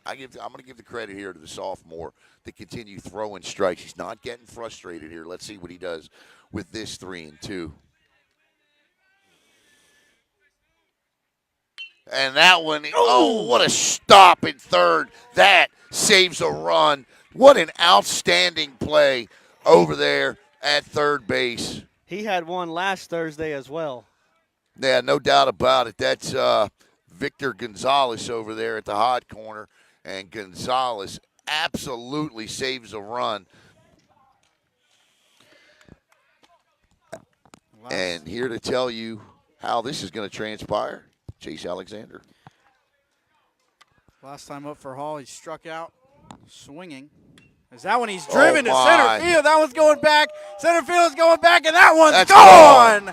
I'm going to give the credit here to the sophomore to continue throwing strikes. He's not getting frustrated here. Let's see what he does with this 3-2. And that one, oh, what a stop in third. That saves a run. What an outstanding play over there at third base. He had one last Thursday as well. Yeah, no doubt about it. That's Victor Gonzalez over there at the hot corner. And Gonzalez absolutely saves a run. And here to tell you how this is going to transpire, Chase Alexander. Last time up for Hall, he struck out swinging. Is that when he's driven to center field? That one's going back. Center field is going back, and that one's gone.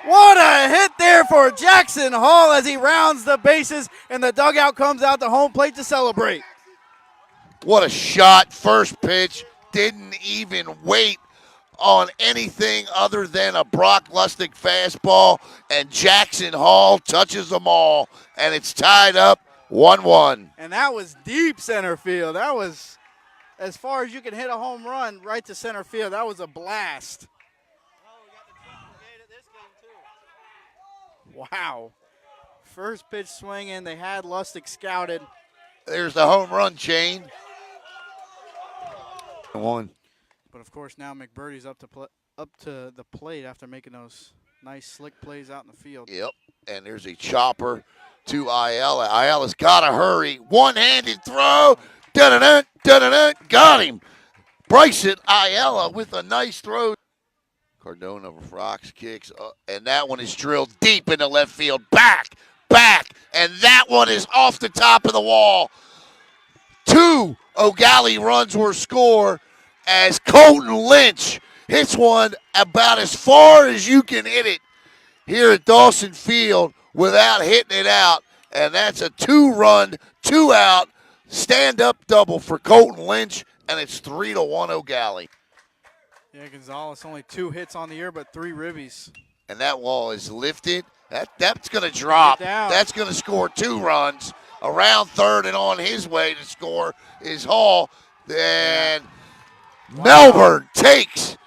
What a hit there for Jackson Hall as he rounds the bases, and the dugout comes out to home plate to celebrate. What a shot. First pitch. Didn't even wait on anything other than a Brock Lustig fastball, and Jackson Hall touches them all, and it's tied up 1-1. And that was deep center field. That was as far as you can hit a home run right to center field. That was a blast. Wow. First pitch swinging. They had Lustig scouted. There's the home run chain. One. But, of course, now McBurdy's up to the plate after making those nice slick plays out in the field. Yep. And there's a chopper to Ayala. Ayala's got to hurry. One-handed throw. Da-da-da, da-da-da. Got him. Bryson Ayala with a nice throw. Cardona rocks, kicks, and that one is drilled deep into left field. Back, and that one is off the top of the wall. 2 Eau Gallie runs were scored as Colton Lynch hits one about as far as you can hit it here at Dawson Field without hitting it out. And that's a 2-run, 2-out, stand-up double for Colton Lynch, and it's 3-1 Eau Gallie. Yeah, Gonzalez only 2 hits on the year, but 3 ribbies. And that wall is lifted. That's going to drop. That's going to score 2 runs. Around third and on his way to score is Hall. Then Melbourne takes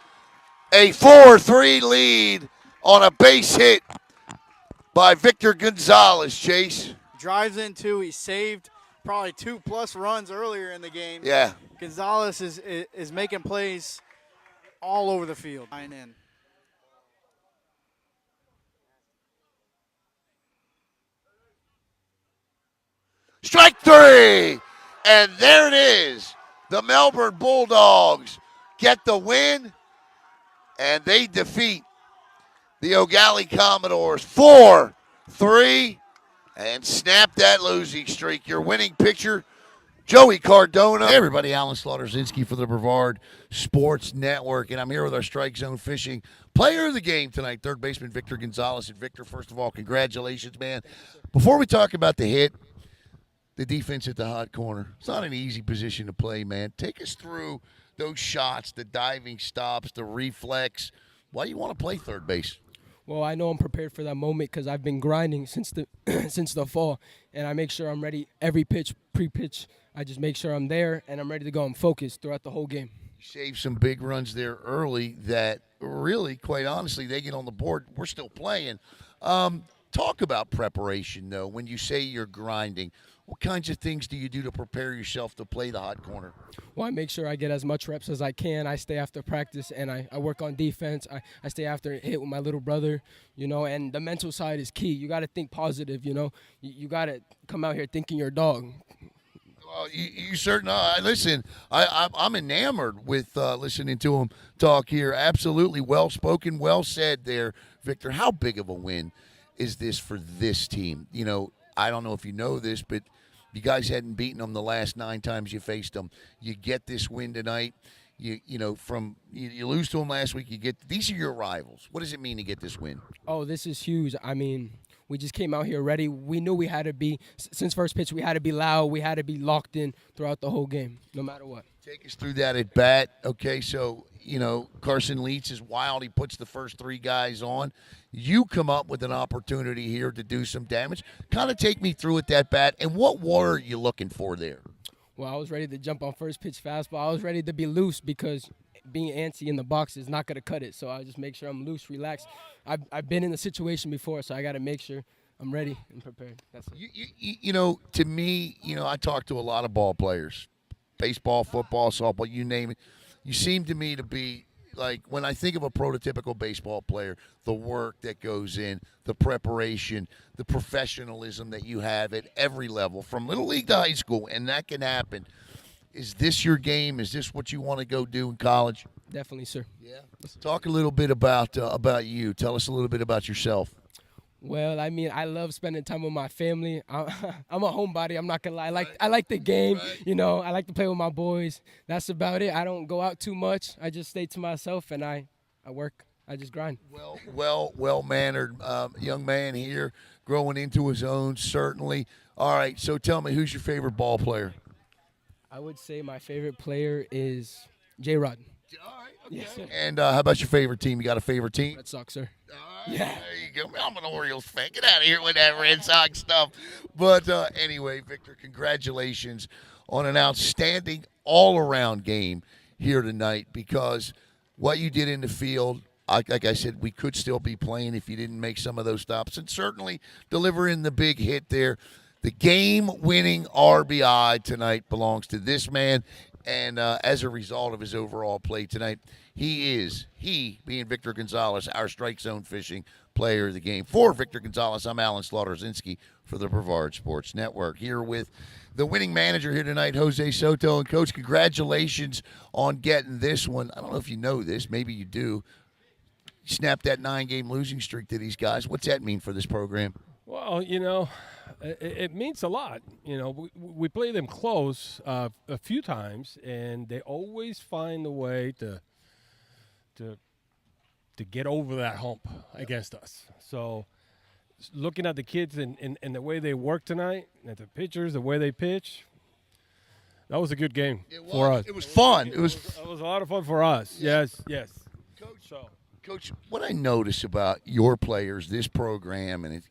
a 4-3 lead on a base hit by Victor Gonzalez, Chase. Drives in 2. He saved probably 2+ runs earlier in the game. Yeah. Gonzalez is making plays all over the field. In. Strike 3! And there it is. The Melbourne Bulldogs get the win, and they defeat the Eau Gallie Commodores 4-3 and snap that losing streak. Your winning pitcher, Joey Cardona. Hey everybody, Alan Slaughter-Zinski for the Brevard Sports Network, and I'm here with our Strike Zone Fishing player of the game tonight, third baseman Victor Gonzalez. And Victor, first of all, congratulations, man. Before we talk about the hit, the defense at the hot corner, it's not an easy position to play, man. Take us through those shots, the diving stops, the reflex. Why do you want to play third base? Well, I know I'm prepared for that moment because I've been grinding since the since the fall, and I make sure I'm ready every pitch, pre-pitch. I just make sure I'm there, and I'm ready to go. I'm focused throughout the whole game. You saved some big runs there early that really, quite honestly, they get on the board. We're still playing. Talk about preparation, though, when you say you're grinding. What kinds of things do you do to prepare yourself to play the hot corner? Well, I make sure I get as much reps as I can. I stay after practice, and I work on defense. I stay after hit with my little brother, and the mental side is key. You got to think positive, You got to come out here thinking you're a dog. Well, you certainly are. Listen, I'm enamored with listening to him talk here. Absolutely well-spoken, well said there, Victor. How big of a win is this for this team? I don't know if you know this, but you guys hadn't beaten them the last 9 times you faced them. You get this win tonight. You lose to them last week. These are your rivals. What does it mean to get this win? Oh, this is huge. I mean, we just came out here ready. We knew we had to be, since first pitch, we had to be loud. We had to be locked in throughout the whole game, no matter what. Take us through that at bat. Okay, so, Carson Leitz is wild. He puts the first 3 guys on. You come up with an opportunity here to do some damage. Kind of take me through it, that bat, and what were you looking for there? Well, I was ready to jump on first pitch fastball. I was ready to be loose because being antsy in the box is not going to cut it. So I just make sure I'm loose, relaxed. I've been in the situation before, so I got to make sure I'm ready and prepared. That's it. You know, to me, I talk to a lot of ball players, baseball, football, softball, you name it. You seem to me to be like, when I think of a prototypical baseball player, the work that goes in, the preparation, the professionalism that you have at every level, from little league to high school, and that can happen. Is this your game? Is this what you want to go do in college? Definitely, sir. Yeah. Talk a little bit about you. Tell us a little bit about yourself. Well, I mean, I love spending time with my family. I'm a homebody. I'm not gonna lie. I like the game. Right. I like to play with my boys. That's about it. I don't go out too much. I just stay to myself and I work. I just grind. Well mannered young man here, growing into his own. Certainly. All right. So tell me, who's your favorite ball player? I would say my favorite player is J-Rod. All right. Okay. Yes, sir. And how about your favorite team? You got a favorite team? Red Sox, sir. All right, there you go. I'm an Orioles fan. Get out of here with that Red Sox stuff. But anyway, Victor, congratulations on an outstanding all-around game here tonight, because what you did in the field, like I said, we could still be playing if you didn't make some of those stops, and certainly delivering the big hit there. The game-winning RBI tonight belongs to this man, and as a result of his overall play tonight, he being Victor Gonzalez, our Strike Zone Fishing Player of the Game. For Victor Gonzalez, I'm Alan Slaughter-Zinski for the Brevard Sports Network. Here with the winning manager here tonight, Jose Soto. And, Coach, congratulations on getting this one. I don't know if you know this. Maybe you do. You snapped that 9-game losing streak to these guys. What's that mean for this program? Well, it means a lot. We play them close a few times, and they always find a way to get over that hump against us. So looking at the kids and the way they work tonight, at the pitchers, the way they pitch, that was a good game for us. It was fun. It was a lot of fun for us. Yes. Coach, what I notice about your players, this program, and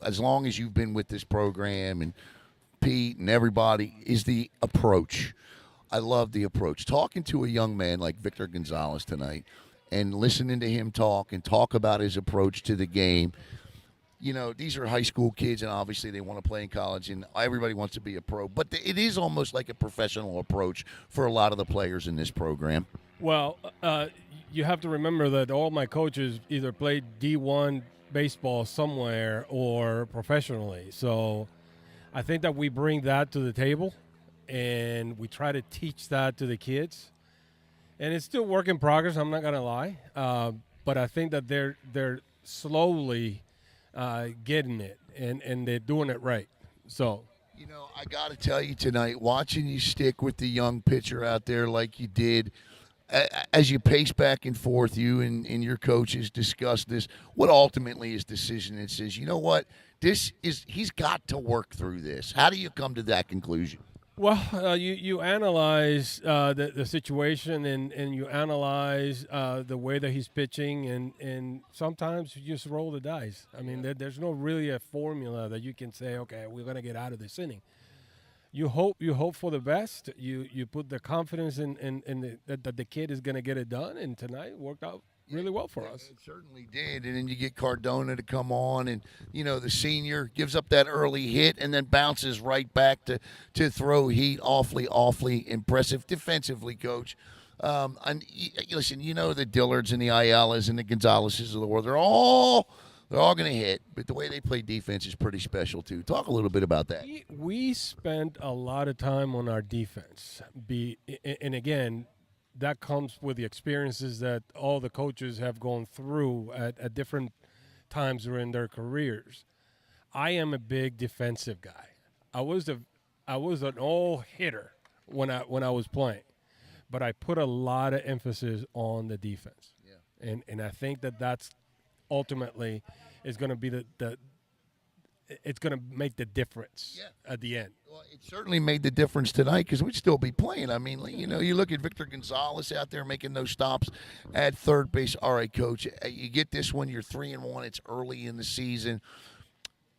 as long as you've been with this program, and Pete and everybody, is the approach. I love the approach. Talking to a young man like Victor Gonzalez tonight and listening to him talk about his approach to the game. These are high school kids, and obviously they want to play in college, and everybody wants to be a pro. But it is almost like a professional approach for a lot of the players in this program. Well, you have to remember that all my coaches either played D1 baseball somewhere or professionally. So I think that we bring that to the table, and we try to teach that to the kids. And it's still work in progress, I'm not going to lie. But I think that they're slowly getting it, and they're doing it right. So, I got to tell you tonight, watching you stick with the young pitcher out there like you did, as you pace back and forth, you and your coaches discuss this, what ultimately is decision that says, you know what, he's got to work through this. How do you come to that conclusion? Well, you analyze the situation, and you analyze the way that he's pitching, and sometimes you just roll the dice. I mean, there's no really a formula that you can say, okay, we're going to get out of this inning. You hope for the best. You put the confidence in that the kid is going to get it done, and tonight worked out really well for us. It certainly did. And then you get Cardona to come on, and the senior gives up that early hit and then bounces right back to throw heat. Awfully impressive defensively, Coach. And listen, the Dillards and the Ayalas and the Gonzaleses of the world, they're all going to hit, but the way they play defense is pretty special too. Talk a little bit about that. We spent a lot of time on our defense. And again, that comes with the experiences that all the coaches have gone through at different times during their careers. I am a big defensive guy. I was an all hitter when I was playing, but I put a lot of emphasis on the defense. Yeah. And I think that's ultimately is going to be it's going to make the difference at the end. Well, it certainly made the difference tonight, because we'd still be playing. I mean, you look at Victor Gonzalez out there making those stops at third base. All right, Coach, you get this one, you're 3-1. It's early in the season.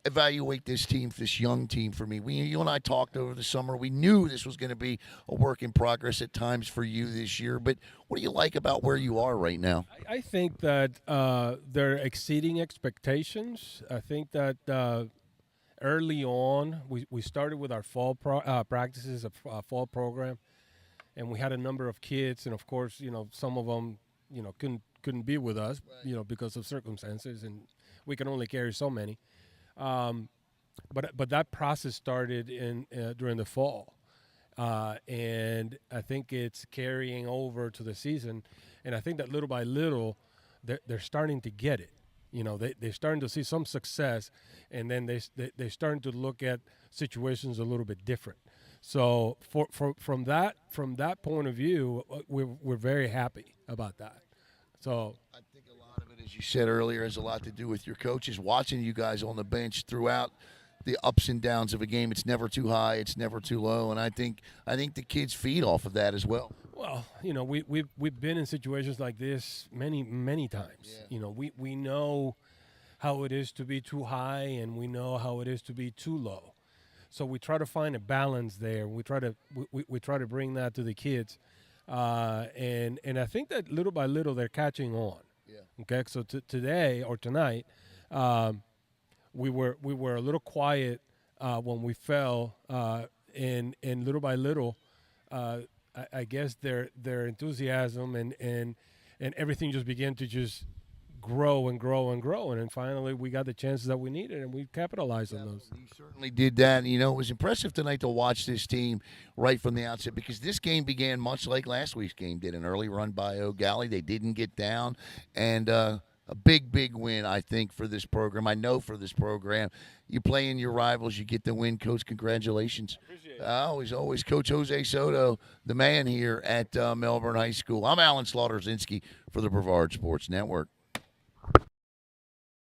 evaluate this team, this young team for me? You and I talked over the summer. We knew this was going to be a work in progress at times for you this year, but what do you like about where you are right now? I think that they're exceeding expectations. I think that early on, we started with our fall practices, a fall program, and we had a number of kids, and of course, some of them, couldn't be with us, because of circumstances, and we can only carry so many. But that process started during the fall, and I think it's carrying over to the season, and I think that little by little, they're starting to get it. They're starting to see some success, and then they're starting to look at situations a little bit different. So from that point of view, we're very happy about that. So I think a lot of it, as you said earlier, has a lot to do with your coaches watching you guys on the bench throughout the ups and downs of a game. It's never too high, it's never too low, and I think the kids feed off of that as well. Well, we've been in situations like this many times. Yeah. We know how it is to be too high, and we know how it is to be too low. So we try to find a balance there. We try to bring that to the kids, and I think that little by little they're catching on. Yeah. Okay. So today or tonight, we were a little quiet when we fell, and little by little, I guess their enthusiasm and everything just began to just grow and grow and grow, and then finally we got the chances that we needed, and we capitalized on those. You certainly did that. It was impressive tonight to watch this team right from the outset, because this game began much like last week's game did. An early run by Eau Gallie. They didn't get down, and a big win, I think, for this program. I know for this program. You play in your rivals, you get the win. Coach, congratulations. Appreciate it. Always Coach Jose Soto, the man here at Melbourne High School. I'm Alan Slaughter-Zinski for the Brevard Sports Network.